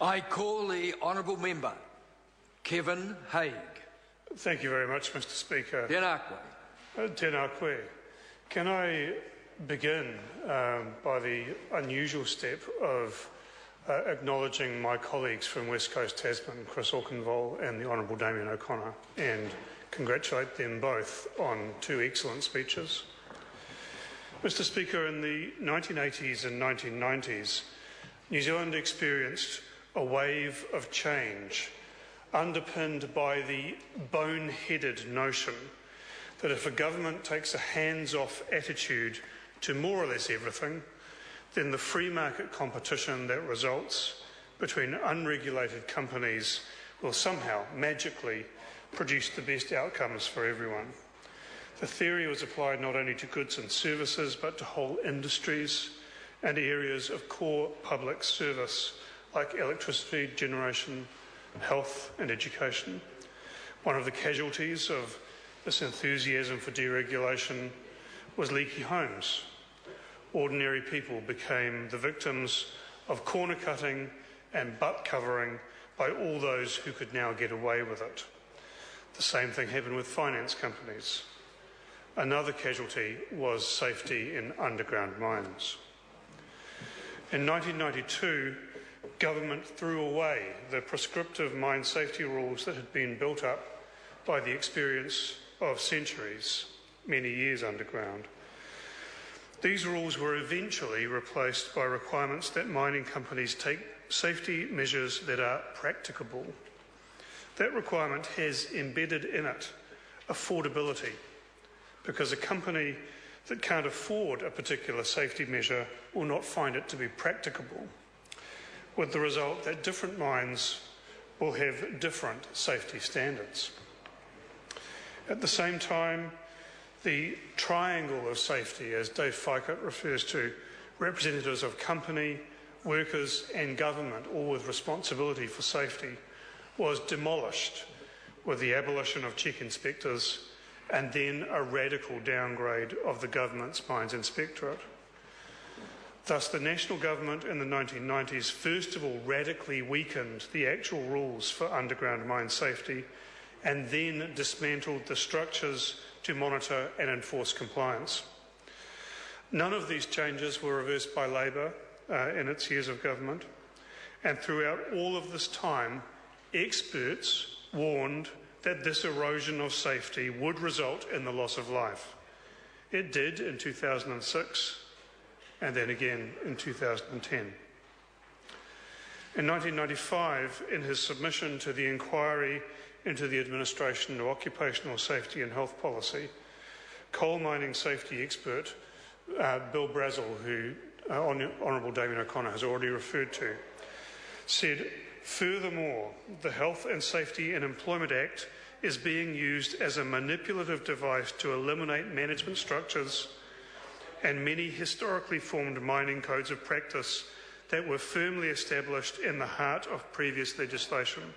I call the honourable member, Kevin Haig. Thank you very much, Mr. Speaker. Tēnā koe. Tēnā koe. Can I begin by the unusual step of acknowledging my colleagues from West Coast Tasman, Chris Auchinvoll and the Honourable Damien O'Connor, and congratulate them both on two excellent speeches. Mr. Speaker, in the 1980s and 1990s, New Zealand experienced a wave of change underpinned by the bone-headed notion that if a government takes a hands-off attitude to more or less everything, then the free market competition that results between unregulated companies will somehow magically produce the best outcomes for everyone. The theory was applied not only to goods and services, but to whole industries and areas of core public service like electricity generation, health and education. One of the casualties of this enthusiasm for deregulation was leaky homes. Ordinary people became the victims of corner cutting and butt covering by all those who could now get away with it. The same thing happened with finance companies. Another casualty was safety in underground mines. In 1992, government threw away the prescriptive mine safety rules that had been built up by the experience of centuries, many years underground. These rules were eventually replaced by requirements that mining companies take safety measures that are practicable. That requirement has embedded in it affordability, because a company that can't afford a particular safety measure will not find it to be practicable, with the result that different mines will have different safety standards. At the same time, the triangle of safety, as Dave Pike refers to, representatives of company, workers and government, all with responsibility for safety, was demolished with the abolition of check inspectors and then a radical downgrade of the government's mines inspectorate. Thus, the national government in the 1990s first of all radically weakened the actual rules for underground mine safety and then dismantled the structures to monitor and enforce compliance. None of these changes were reversed by Labor in its years of government, and throughout all of this time, experts warned that this erosion of safety would result in the loss of life. It did in 2006, and then again in 2010. In 1995, in his submission to the inquiry into the administration of occupational safety and health policy, coal mining safety expert Bill Brazel, who Honourable Damien O'Connor has already referred to, said, "Furthermore, the Health and Safety in Employment Act is being used as a manipulative device to eliminate management structures and many historically formed mining codes of practice that were firmly established in the heart of previous legislation,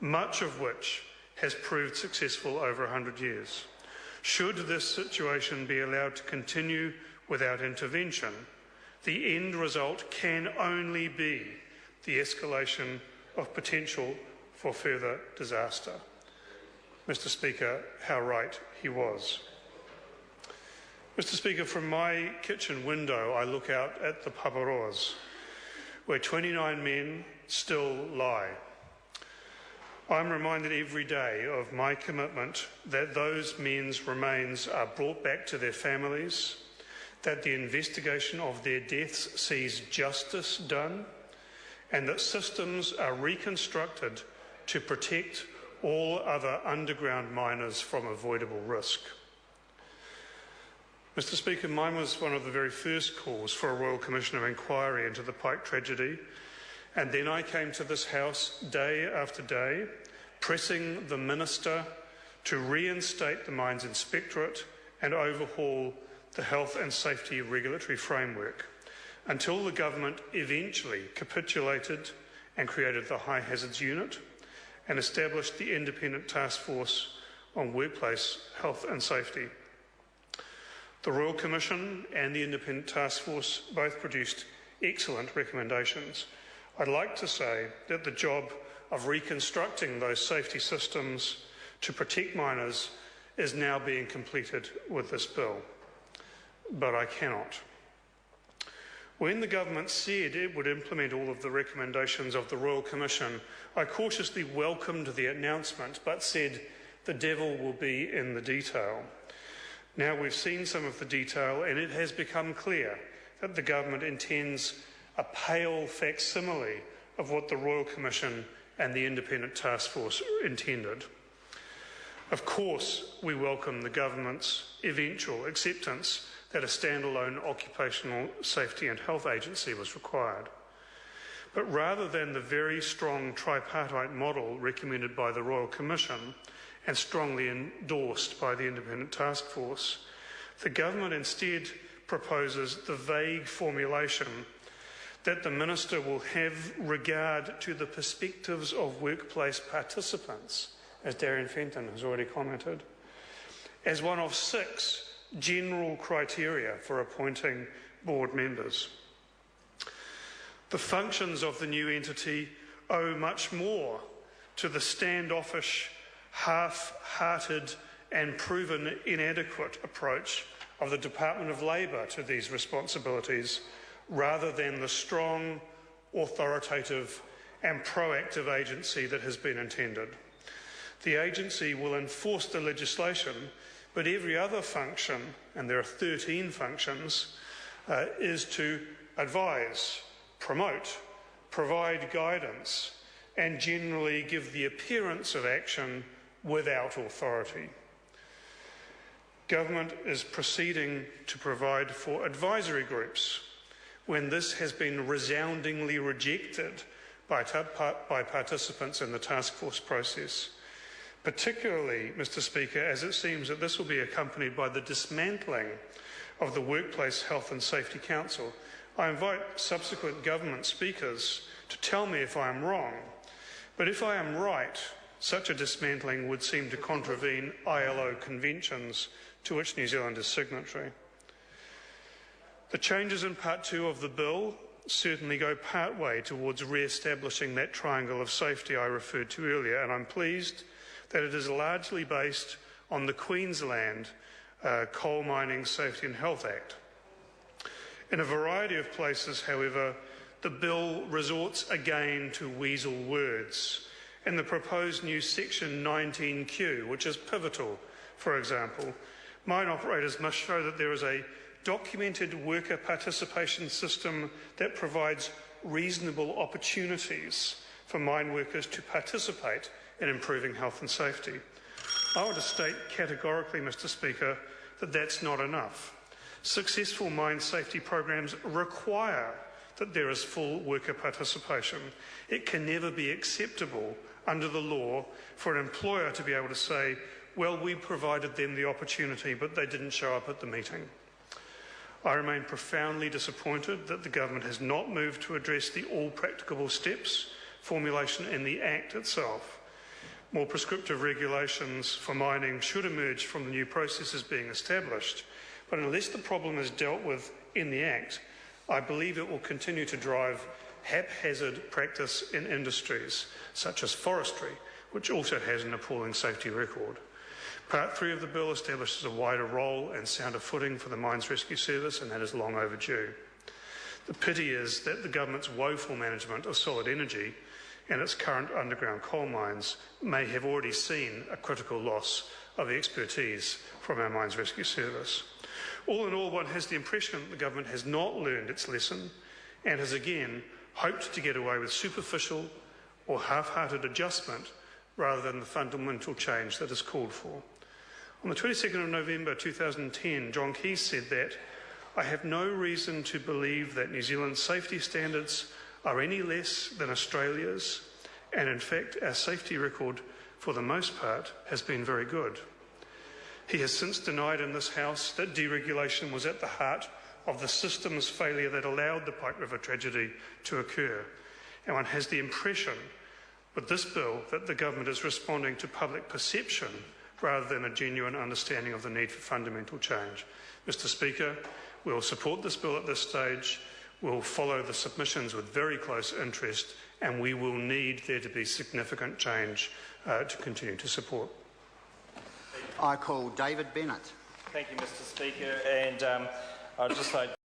much of which has proved successful over 100 years. Should this situation be allowed to continue without intervention, the end result can only be the escalation of potential for further disaster." Mr. Speaker, how right he was. Mr. Speaker, from my kitchen window, I look out at the Paparoas, where 29 men still lie. I'm reminded every day of my commitment that those men's remains are brought back to their families, that the investigation of their deaths sees justice done, and that systems are reconstructed to protect all other underground miners from avoidable risk. Mr. Speaker, mine was one of the very first calls for a Royal Commission of Inquiry into the Pike tragedy, and then I came to this House day after day, pressing the Minister to reinstate the Mines Inspectorate and overhaul the health and safety regulatory framework, until the government eventually capitulated and created the High Hazards Unit and established the Independent Task Force on Workplace Health and Safety. The Royal Commission and the Independent Task Force both produced excellent recommendations. I'd like to say that the job of reconstructing those safety systems to protect miners is now being completed with this bill, but I cannot. When the government said it would implement all of the recommendations of the Royal Commission, I cautiously welcomed the announcement, but said the devil will be in the detail. Now we've seen some of the detail, and it has become clear that the government intends a pale facsimile of what the Royal Commission and the Independent Task Force intended. Of course, we welcome the government's eventual acceptance that a standalone occupational safety and health agency was required. But rather than the very strong tripartite model recommended by the Royal Commission and strongly endorsed by the Independent Task Force, the government instead proposes the vague formulation that the Minister will have regard to the perspectives of workplace participants, as Darian Fenton has already commented, as one of 6 general criteria for appointing board members. The functions of the new entity owe much more to the standoffish, half-hearted and proven inadequate approach of the Department of Labour to these responsibilities, rather than the strong, authoritative and proactive agency that has been intended. The agency will enforce the legislation, but every other function, and there are 13 functions, is to advise, promote, provide guidance, and generally give the appearance of action without authority. Government is proceeding to provide for advisory groups when this has been resoundingly rejected by participants in the task force process. Particularly, Mr. Speaker, as it seems that this will be accompanied by the dismantling of the Workplace Health and Safety Council. I invite subsequent government speakers to tell me if I am wrong, but if I am right, such a dismantling would seem to contravene ILO conventions to which New Zealand is signatory. The changes in Part 2 of the bill certainly go part way towards re-establishing that triangle of safety I referred to earlier, and I'm pleased that it is largely based on the Queensland Coal Mining Safety and Health Act. In a variety of places, however, the bill resorts again to weasel words. In the proposed new Section 19Q, which is pivotal, for example, mine operators must show that there is a documented worker participation system that provides reasonable opportunities for mine workers to participate in improving health and safety. I want to state categorically, Mr. Speaker, that that's not enough. Successful mine safety programs require that there is full worker participation. It can never be acceptable under the law for an employer to be able to say, well, we provided them the opportunity, but they didn't show up at the meeting. I remain profoundly disappointed that the government has not moved to address the all practicable steps formulation in the Act itself. More prescriptive regulations for mining should emerge from the new processes being established, but unless the problem is dealt with in the Act, I believe it will continue to drive haphazard practice in industries such as forestry, which also has an appalling safety record. Part 3 of the bill establishes a wider role and sounder footing for the Mines Rescue Service, and that is long overdue. The pity is that the government's woeful management of solid energy and its current underground coal mines may have already seen a critical loss of expertise from our Mines Rescue Service. All in all, one has the impression that the government has not learned its lesson and has again hoped to get away with superficial or half-hearted adjustment rather than the fundamental change that is called for. On the 22nd of November 2010, John Keyes said that, "I have no reason to believe that New Zealand's safety standards are any less than Australia's, and in fact our safety record for the most part has been very good." He has since denied in this House that deregulation was at the heart of the system's failure that allowed the Pike River tragedy to occur. And one has the impression with this bill that the government is responding to public perception rather than a genuine understanding of the need for fundamental change. Mr. Speaker, we will support this bill at this stage. will follow the submissions with very close interest, and we will need there to be significant change to continue to support. I call David Bennett. Thank you, Mr. Speaker, and I'd just like